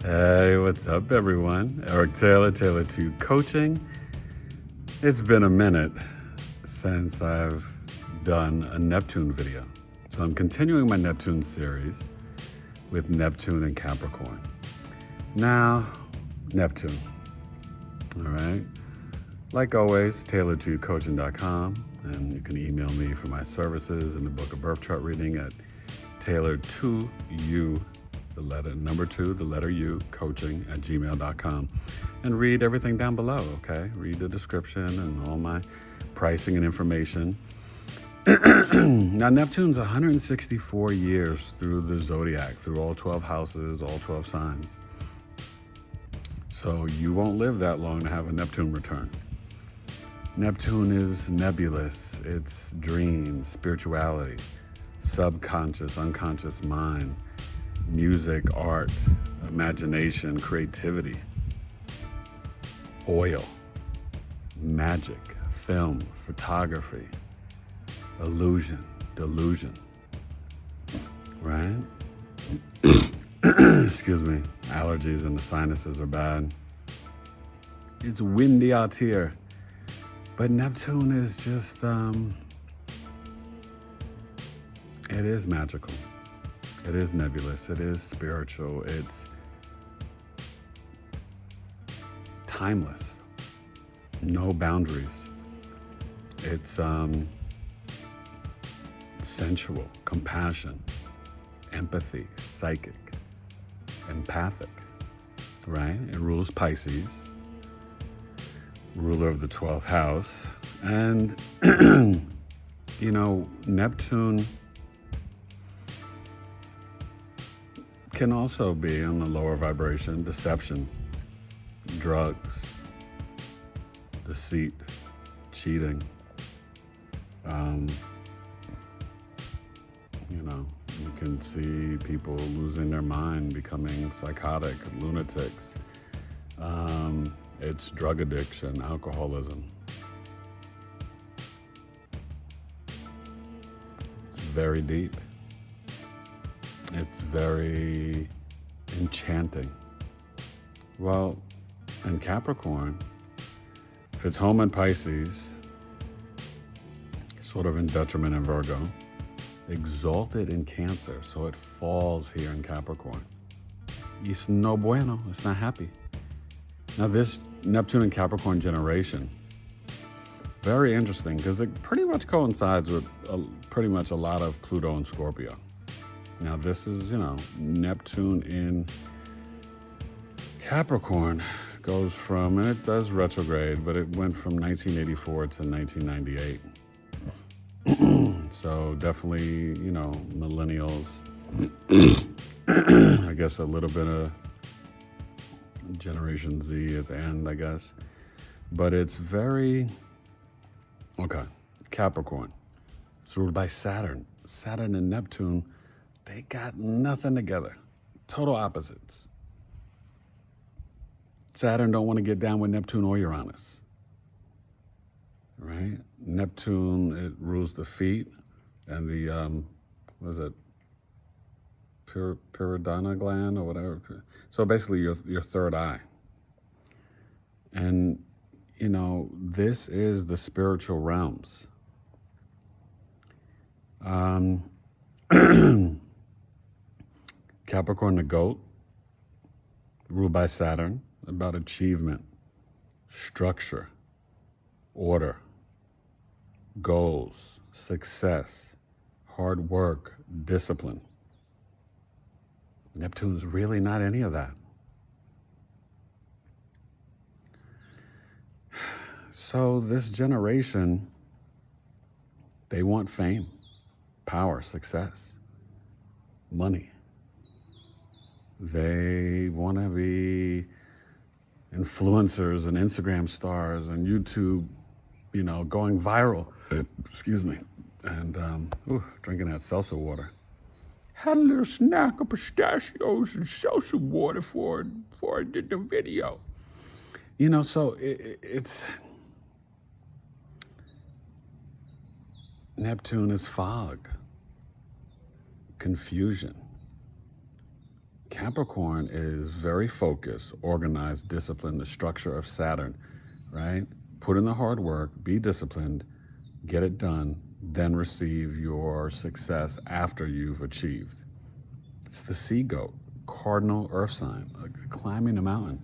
Hey, what's up, everyone? Eric Taylor, Taylor 2 Coaching. It's been a minute since I've done a Neptune video. So I'm continuing my Neptune series with Neptune and Capricorn. Now, Neptune. All right. Like always, Taylor2Coaching.com. And you can email me for my services in the book of birth chart reading at Taylor2U, the letter U, coaching at gmail.com. And read everything down below, okay? Read the description and all my pricing and information. Now, Neptune's 164 years through the zodiac, through all 12 houses, all 12 signs. So you won't live that long to have a Neptune return. Neptune is nebulous. It's dreams, spirituality, subconscious, unconscious mind, music, art, imagination, creativity, oil, magic, film, photography, illusion, delusion, right? Excuse me, allergies and the sinuses are bad. It's windy out here. But Neptune is just, it is magical. It is nebulous. It is spiritual. It's timeless. No boundaries. It's sensual, compassion, empathy, psychic, empathic, right? It rules Pisces, ruler of the 12th house. And, you know, Neptune can also be on the lower vibration, deception, drugs, deceit, cheating. You know, you can see people losing their mind, becoming psychotic, lunatics. It's drug addiction, alcoholism. It's very deep. It's very enchanting. Well, in Capricorn, if it's home in Pisces, sort of in detriment in Virgo, exalted in Cancer, so it falls here in Capricorn. It's no bueno, it's not happy. Now this Neptune and Capricorn generation, very interesting because it pretty much coincides with pretty much a lot of Pluto and Scorpio. Now this is, you know, Neptune in Capricorn goes from, and it does retrograde, but it went from 1984 to 1998. So definitely, you know, millennials, I guess a little bit of Generation Z at the end, I guess. But it's very, okay, Capricorn. It's ruled by Saturn. Saturn and Neptune, they got nothing together. Total opposites. Saturn don't want to get down with Neptune or Uranus. Right? Neptune, it rules the feet and the, what is it? Pyridina gland or whatever. So basically your third eye. And, you know, this is the spiritual realms. Capricorn the goat, ruled by Saturn, about achievement, structure, order, goals, success, hard work, discipline. Neptune's really not any of that. So this generation, they want fame, power, success, money. They want to be influencers and Instagram stars and YouTube, you know, going viral. Excuse me. And drinking that salsa water. Had a little snack of pistachios and salsa water before I did the video. You know, so it's Neptune is fog, confusion, Capricorn is very focused, organized, disciplined, the structure of Saturn, right? Put in the hard work, be disciplined, get it done, then receive your success after you've achieved. It's the sea goat, cardinal earth sign, like climbing a mountain.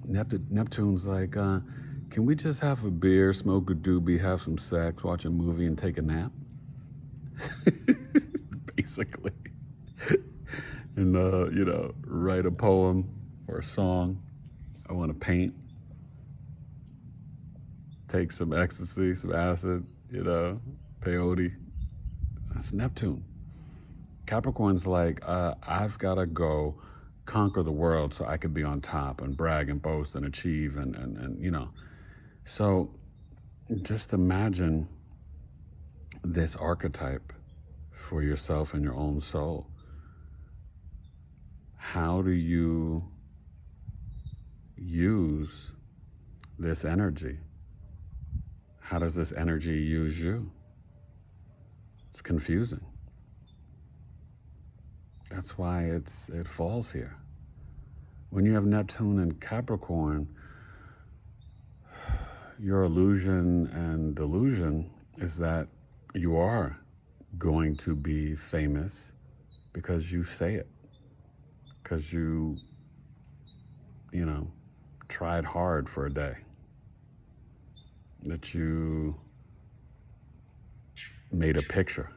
Neptune's like, can we just have a beer, smoke a doobie, have some sex, watch a movie, and take a nap? Basically. And, write a poem or a song. I want to paint. Take some ecstasy, some acid, peyote. That's Neptune. Capricorn's like, I've got to go conquer the world so I could be on top and brag and boast and achieve and. So just imagine this archetype for yourself and your own soul. How do you use this energy? How does this energy use you? It's confusing. That's why it falls here. When you have Neptune and Capricorn, your illusion and delusion is that you are going to be famous because you say it. Because you tried hard for a day. That you made a picture.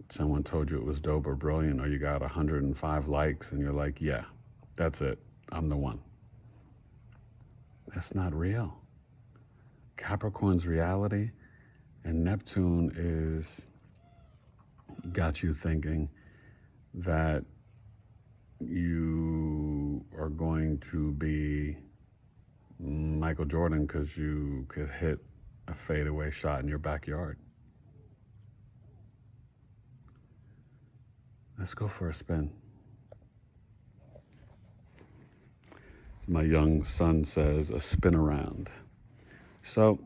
Someone told you it was dope or brilliant, or you got 105 likes and you're like, yeah, that's it. I'm the one. That's not real. Capricorn's reality, and Neptune is got you thinking that you are going to be Michael Jordan because you could hit a fadeaway shot in your backyard. Let's go for a spin. My young son says, a spin around. So,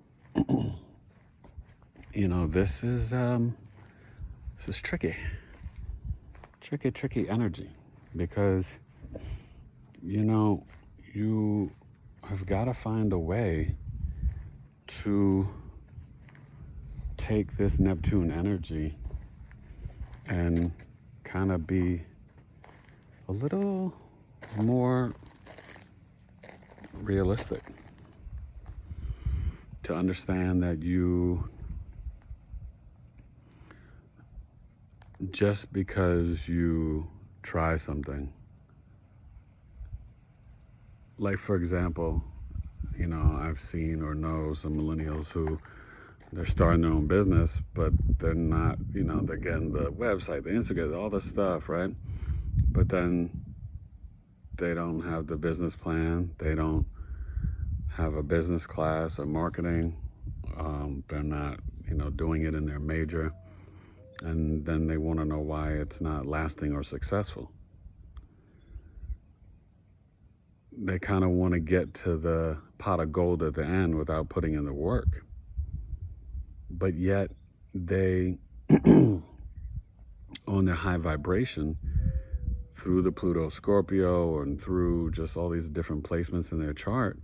this is tricky. Tricky energy, because, you have got to find a way to take this Neptune energy and kind of be a little more realistic, to understand that you, just because you try something, like for example, I've seen or know some millennials who they're starting their own business, but they're not, they're getting the website, the Instagram, all this stuff, right? But then they don't have the business plan. They don't have a business class or marketing. They're not, doing it in their major. And then they want to know why it's not lasting or successful. They kind of want to get to the pot of gold at the end without putting in the work. But yet they, on their high vibration, through the Pluto Scorpio and through just all these different placements in their chart,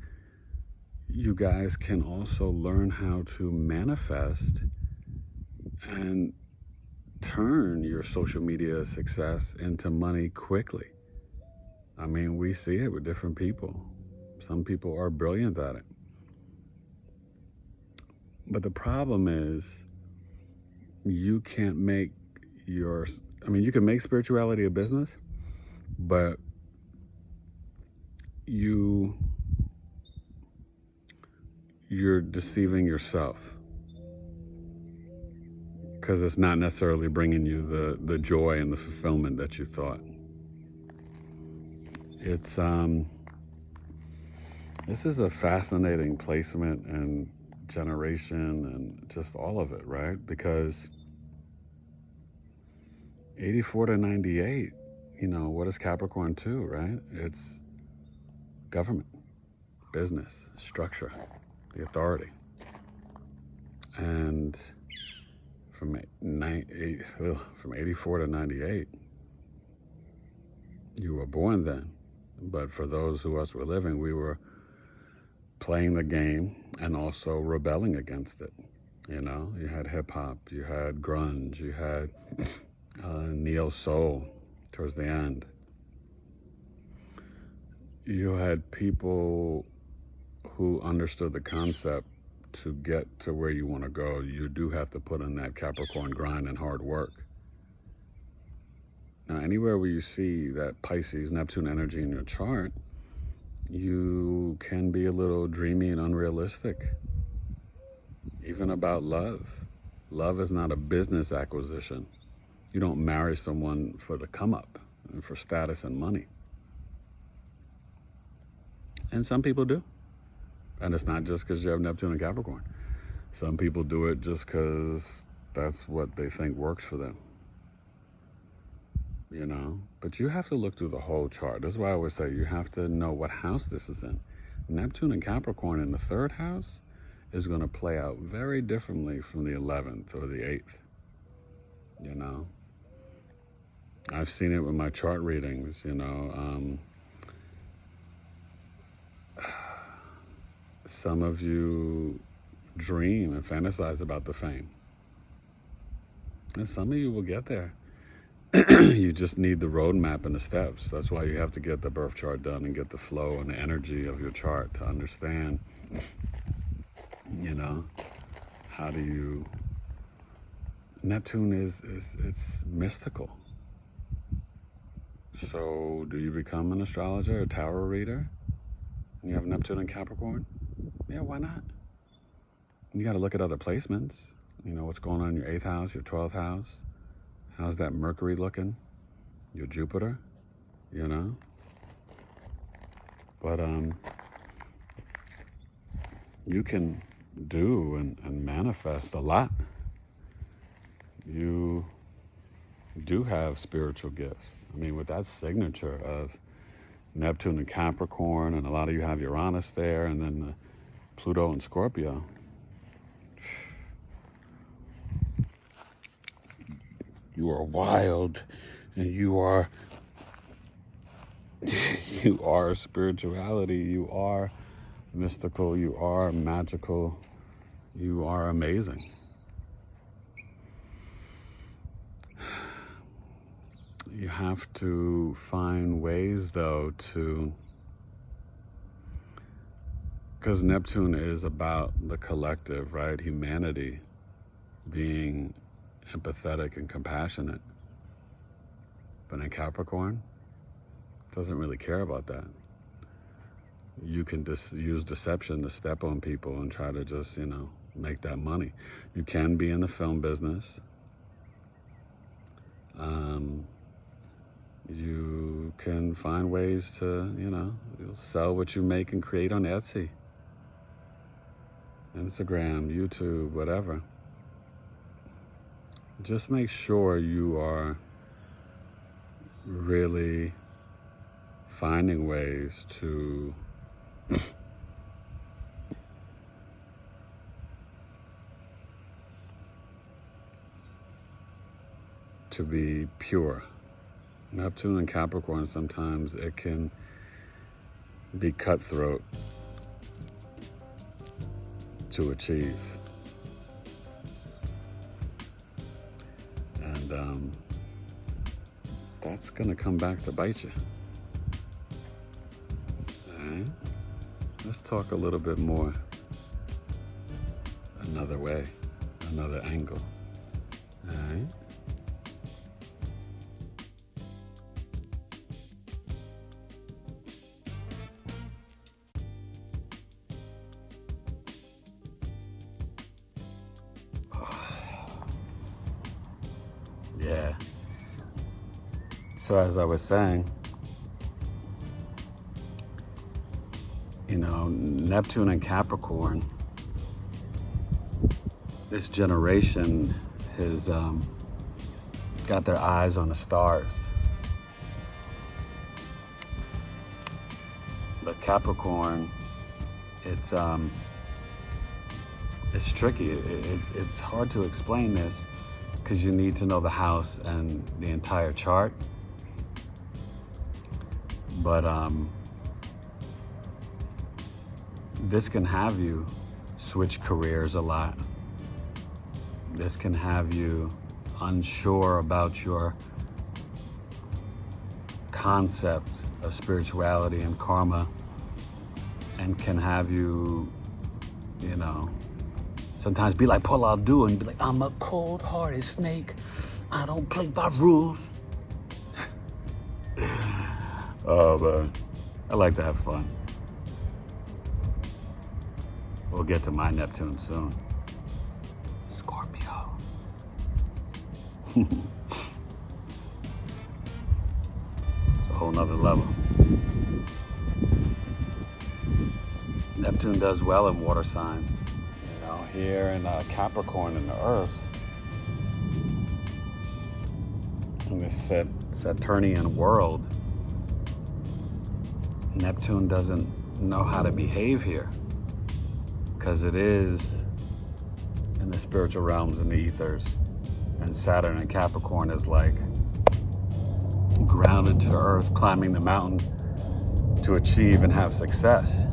you guys can also learn how to manifest and turn your social media success into money quickly. I mean, we see it with different people. Some people are brilliant at it. But the problem is, you can't make you can make spirituality a business, but you're deceiving yourself, because it's not necessarily bringing you the joy and the fulfillment that you thought. It's this is a fascinating placement and generation and just all of it, right? Because 84 to 98, what is Capricorn 2, right? It's government, business, structure, the authority. And from 84 to 98. You were born then. But for those of us who were living, we were playing the game and also rebelling against it. You know, you had hip hop, you had grunge, you had neo soul towards the end. You had people who understood the concept. To get to where you want to go, you do have to put in that Capricorn grind and hard work. Now, anywhere where you see that Pisces, Neptune energy in your chart, you can be a little dreamy and unrealistic, even about love. Love is not a business acquisition. You don't marry someone for the come up and for status and money. And some people do. And it's not just because you have Neptune and Capricorn. Some people do it just because that's what they think works for them. You know? But you have to look through the whole chart. That's why I always say you have to know what house this is in. Neptune and Capricorn in the 3rd house is going to play out very differently from the 11th or the 8th. You know? I've seen it with my chart readings, you know. Some of you dream and fantasize about the fame. And some of you will get there. You just need the roadmap and the steps. That's why you have to get the birth chart done and get the flow and the energy of your chart to understand, you know, how do you... Neptune it's mystical. So do you become an astrologer, a tarot reader? And you have Neptune and Capricorn? Yeah, why not? You got to look at other placements. You know, what's going on in your 8th house, your 12th house. How's that Mercury looking? Your Jupiter, you know? But you can do and manifest a lot. You do have spiritual gifts. I mean, with that signature of Neptune and Capricorn, and a lot of you have Uranus there, and then the Pluto and Scorpio. You are wild, and you are spirituality, you are mystical, you are magical, you are amazing. You have to find ways, though, because Neptune is about the collective, right? Humanity being empathetic and compassionate. But in Capricorn, doesn't really care about that. You can just use deception to step on people and try to just, you know, make that money. You can be in the film business. You can find ways to, you know, you'll sell what you make and create on Etsy, Instagram, YouTube, whatever. Just make sure you are really finding ways to be pure. Neptune and Capricorn, sometimes it can be cutthroat to achieve. And that's going to come back to bite you. All right? Let's talk a little bit more another way, another angle. All right? Yeah. So as I was saying, you know, Neptune and Capricorn, this generation has got their eyes on the stars. But Capricorn, it's tricky. It's hard to explain this. because you need to know the house and the entire chart. But this can have you switch careers a lot. This can have you unsure about your concept of spirituality and karma, and can have you, sometimes be like Paul Abdul and be like, I'm a cold-hearted snake. I don't play by rules. Oh, man. I like to have fun. We'll get to my Neptune soon. Scorpio. It's a whole nother level. Neptune does well in water signs. Here in Capricorn in the Earth, in this Saturnian world, Neptune doesn't know how to behave here, because it is in the spiritual realms and the ethers, and Saturn and Capricorn is like grounded to Earth, climbing the mountain to achieve and have success.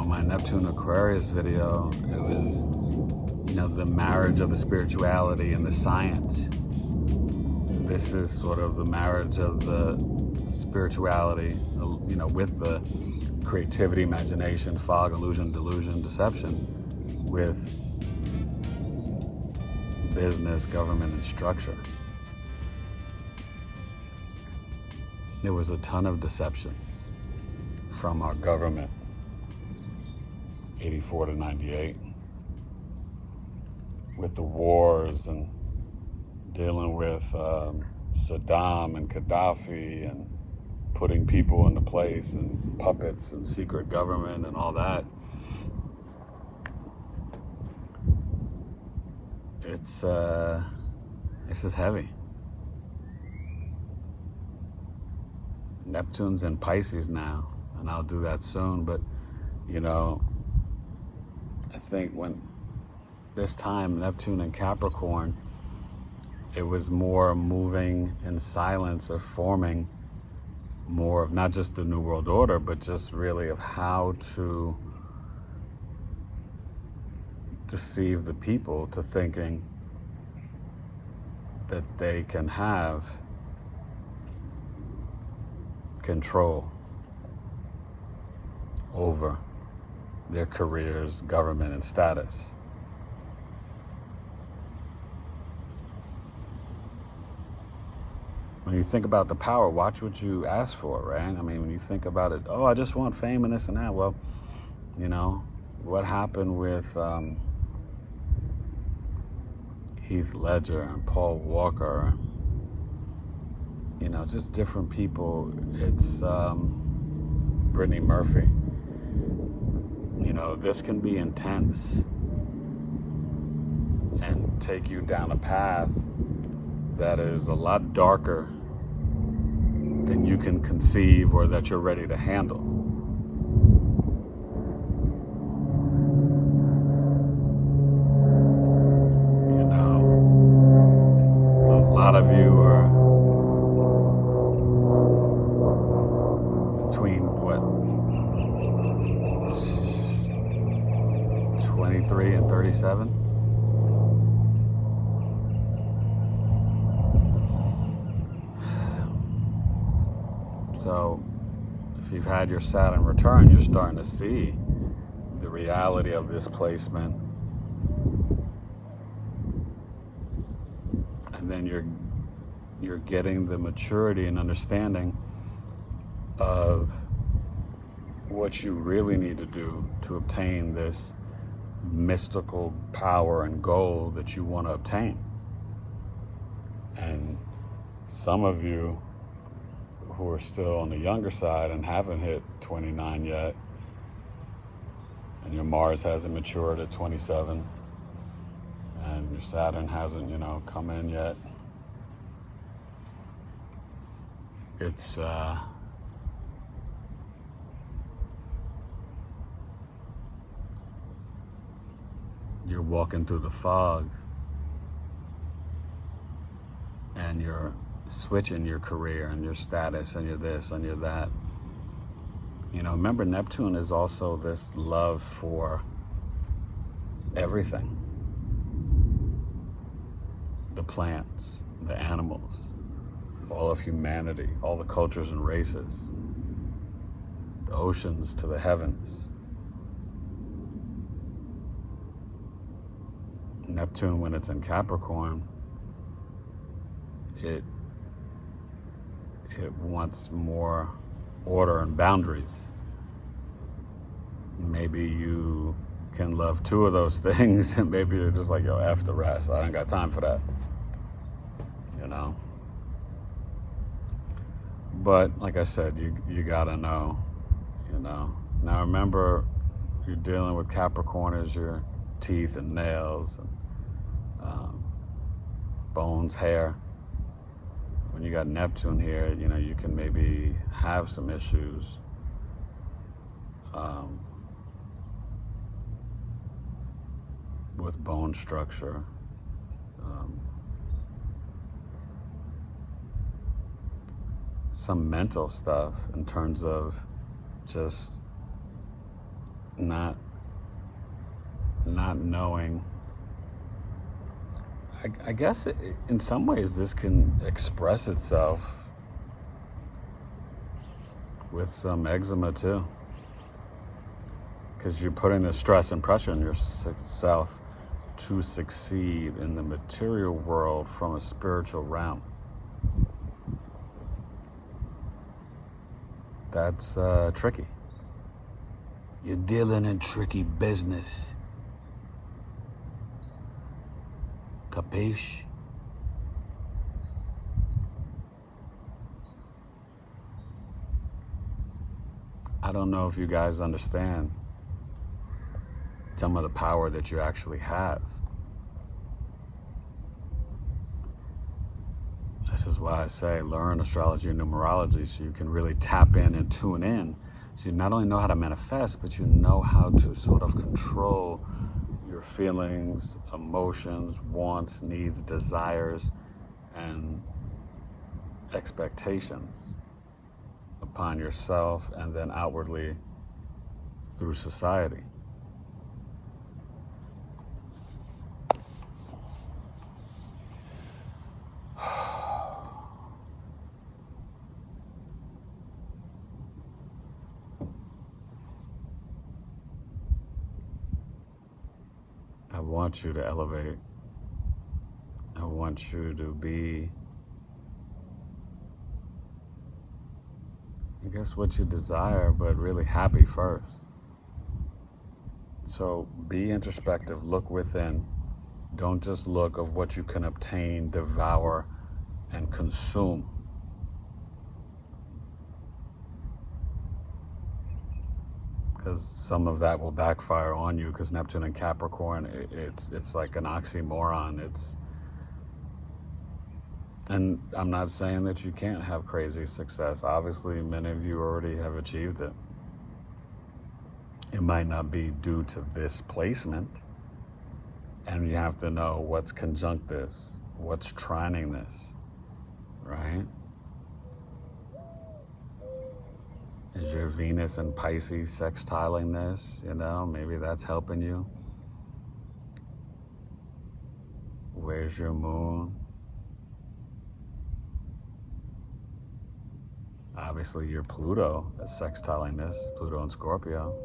My Neptune Aquarius video, it was, the marriage of the spirituality and the science. This is sort of the marriage of the spirituality, with the creativity, imagination, fog, illusion, delusion, deception, with business, government, and structure. There was a ton of deception from our government, 84 to 98, with the wars and dealing with Saddam and Gaddafi and putting people into place and puppets and secret government and all that. It's just heavy. Neptune's in Pisces now, and I'll do that soon, but I think when this time Neptune and Capricorn, it was more moving in silence or forming more of not just the New World Order, but just really of how to deceive the people to thinking that they can have control over their careers, government, and status. When you think about the power, watch what you ask for, right? I mean, when you think about it, I just want fame and this and that. Well, what happened with Heath Ledger and Paul Walker, just different people. It's Brittany Murphy. This can be intense and take you down a path that is a lot darker than you can conceive or that you're ready to handle. A lot of you are between 23 and 37. So if you've had your Saturn return, you're starting to see the reality of this placement. And then you're getting the maturity and understanding of what you really need to do to obtain this mystical power and goal that you want to obtain. And some of you who are still on the younger side and haven't hit 29 yet, and your Mars hasn't matured at 27, and your Saturn hasn't, come in yet, you're walking through the fog and you're switching your career and your status and you're this and you're that. You know, remember, Neptune is also this love for everything. The plants, the animals, all of humanity, all the cultures and races, the oceans to the heavens. Neptune, when it's in Capricorn, it wants more order and boundaries. Maybe you can love two of those things, and maybe you're just like, yo, F the rest. I ain't got time for that. You know? But like I said, you gotta know, you know. Now remember, you're dealing with Capricorn as your teeth and nails and bones, hair. When you got Neptune here, you know, you can maybe have some issues with bone structure. Some mental stuff in terms of just not knowing. I guess in some ways this can express itself with some eczema too, because you're putting the stress and pressure on yourself to succeed in the material world from a spiritual realm. That's tricky. You're dealing in tricky business. Capiche? I don't know if you guys understand some of the power that you actually have. This is why I say learn astrology and numerology so you can really tap in and tune in. So you not only know how to manifest, but you know how to sort of control your feelings, emotions, wants, needs, desires, and expectations upon yourself and then outwardly through society. I want you to elevate. I want you to be, I guess, what you desire, but really happy first. So be introspective, look within. Don't just look of what you can obtain, devour, and consume. Because some of that will backfire on you, because Neptune and Capricorn, it's like an oxymoron. And I'm not saying that you can't have crazy success. Obviously, many of you already have achieved it. It might not be due to this placement, and you have to know what's conjunct this, what's trining this, right? Is your Venus and Pisces sextiling this? You know, maybe that's helping you. Where's your moon? Obviously, your Pluto is sextiling this, Pluto and Scorpio.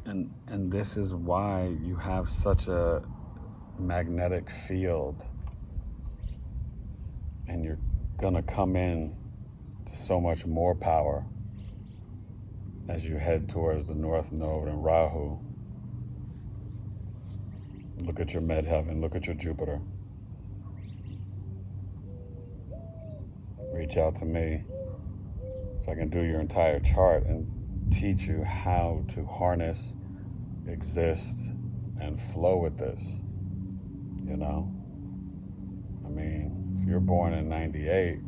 And this is why you have such a magnetic field, and you're gonna come in to so much more power as you head towards the North Node and Rahu. Look at your midheaven, look at your Jupiter. Reach out to me so I can do your entire chart and teach you how to harness, exist, and flow with this, you know? I mean, if you're born in 98,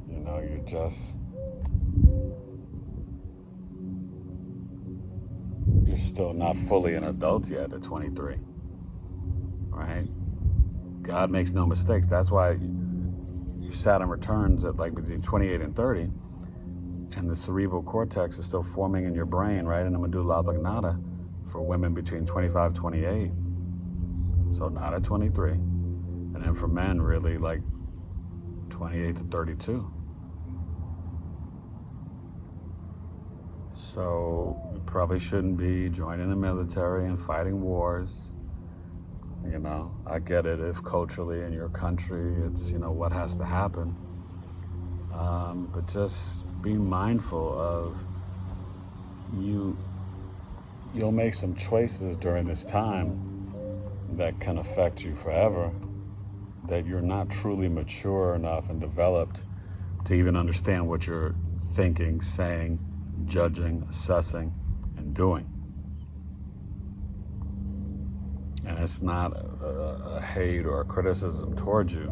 you know, you're just you're still not fully an adult yet at 23, right? God makes no mistakes. That's why your Saturn returns at like between 28 and 30, and the cerebral cortex is still forming in your brain, right in the medulla oblongata, for women between 25 and 28. So not at 23. And then for men, really like 28 to 32. So you probably shouldn't be joining the military and fighting wars. You know, I get it if culturally in your country it's, you know, what has to happen. But just be mindful of you'll make some choices during this time that can affect you forever, that you're not truly mature enough and developed to even understand what you're thinking, saying, judging, assessing, and doing. And it's not a hate or a criticism towards you.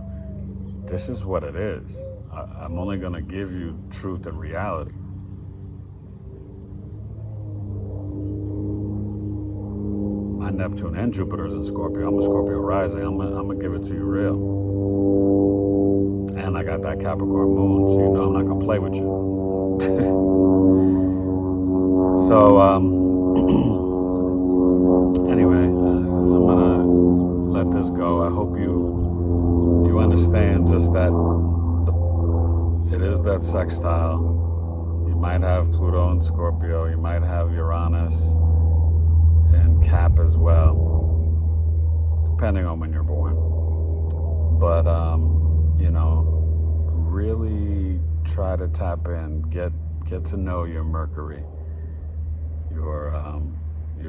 This is what it is. I'm only going to give you truth and reality. My Neptune and Jupiter's in Scorpio. I'm a Scorpio rising. I'm gonna give it to you real. And I got that Capricorn moon, so you know I'm not gonna play with you. So anyway, I'm gonna let this go. I hope you understand just that it is that sextile. You might have Pluto and Scorpio. You might have Uranus and Cap as well, depending on when you're born. But you know, really try to tap in, get to know your Mercury, your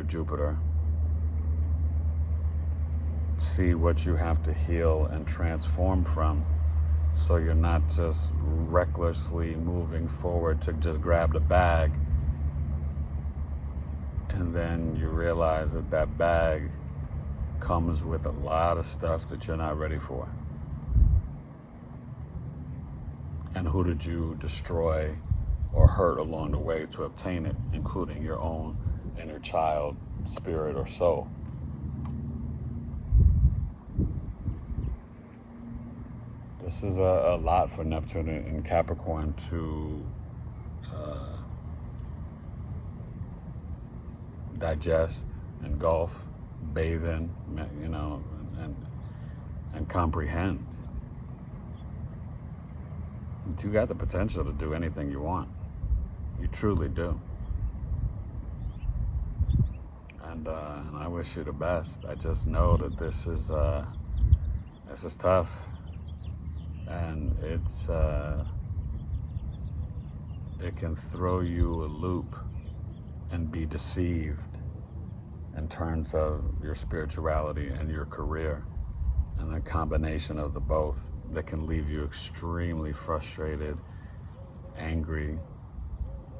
Jupiter. See what you have to heal and transform from, so you're not just recklessly moving forward to just grab the bag, and then you realize that that bag comes with a lot of stuff that you're not ready for. And who did you destroy or hurt along the way to obtain it, including your own inner child, spirit, or soul? This is a lot for Neptune in Capricorn to digest, engulf, bathe in, you know, and comprehend. You got the potential to do anything you want. You truly do. And I wish you the best. I just know that this is tough. And it can throw you a loop and be deceived in terms of your spirituality and your career, and the combination of the both that can leave you extremely frustrated, angry,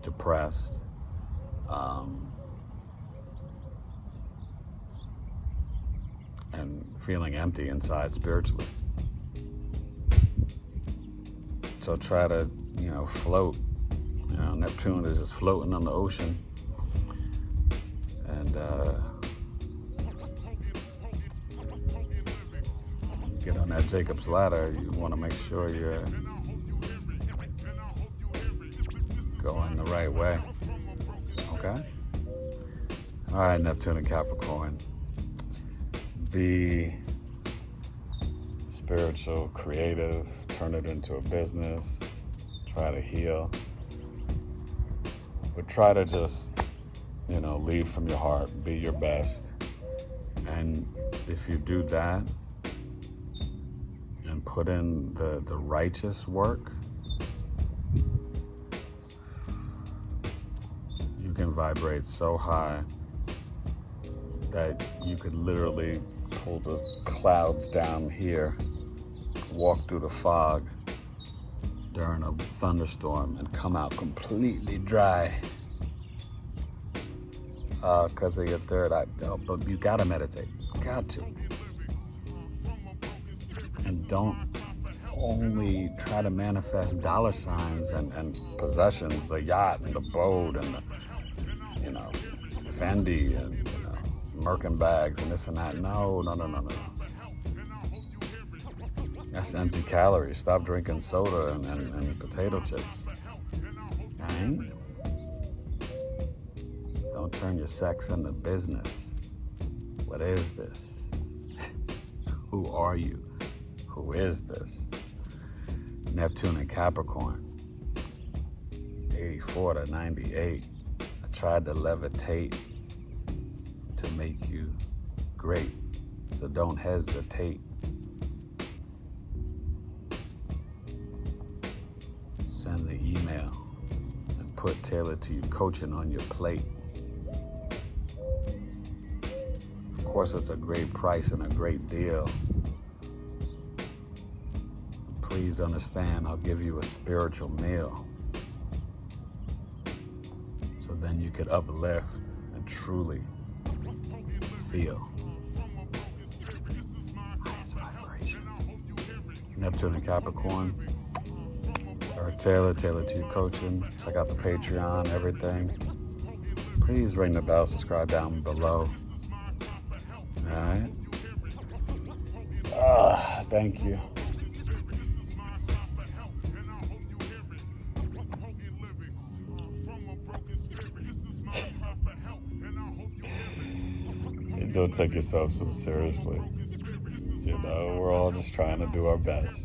depressed, and feeling empty inside spiritually. So try to, you know, float. You know, Neptune is just floating on the ocean. And get on that Jacob's ladder. You want to make sure you're going the right way. Okay? All right, Neptune and Capricorn. Be spiritual, creative, turn it into a business, try to heal. But try to just, you know, lead from your heart, be your best. And if you do that and put in the righteous work, you can vibrate so high that you could literally pull the clouds down here, walk through the fog during a thunderstorm and come out completely dry because of your third eye. But you gotta meditate, got to. And don't only try to manifest dollar signs and possessions, the yacht and the boat and the, you know, Fendi and Merkin bags and this and that. No. That's empty calories. Stop drinking soda and potato chips. Right? Don't turn your sex into business. What is this? Who are you? Who is this? Neptune and Capricorn. 84 to 98. I tried to levitate to make you great. So don't hesitate. Send the email and put Tailored to You coaching on your plate. Of course, it's a great price and a great deal. Please understand, I'll give you a spiritual meal. So then you could uplift and truly feel highest vibration. Neptune and Capricorn. Eric Taylor, Tailored to You coaching. Check out the Patreon, everything. Please ring the bell, subscribe down below. Alright. Thank you. Don't take yourself so seriously. We're all just trying to do our best.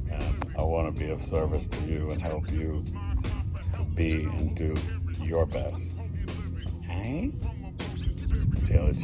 And I want to be of service to you and help you to be and do your best. Hey? Tailored